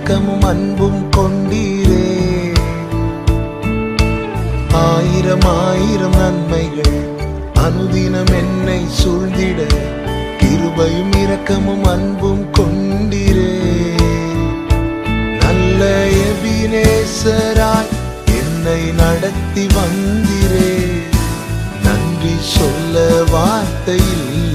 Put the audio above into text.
இரக்கமும் அன்பும் கொண்டீரே. ஆயிரம் ஆயிரம் நன்மைகள் அனுதினம் என்னை சூழ்ந்திட கிருபையும் இரக்கமும் அன்பும் கொண்டீரே. நல்ல எபினேசராய் என்னை நடத்தி வந்தீரே. நன்றி சொல்ல வார்த்தை இல்லை.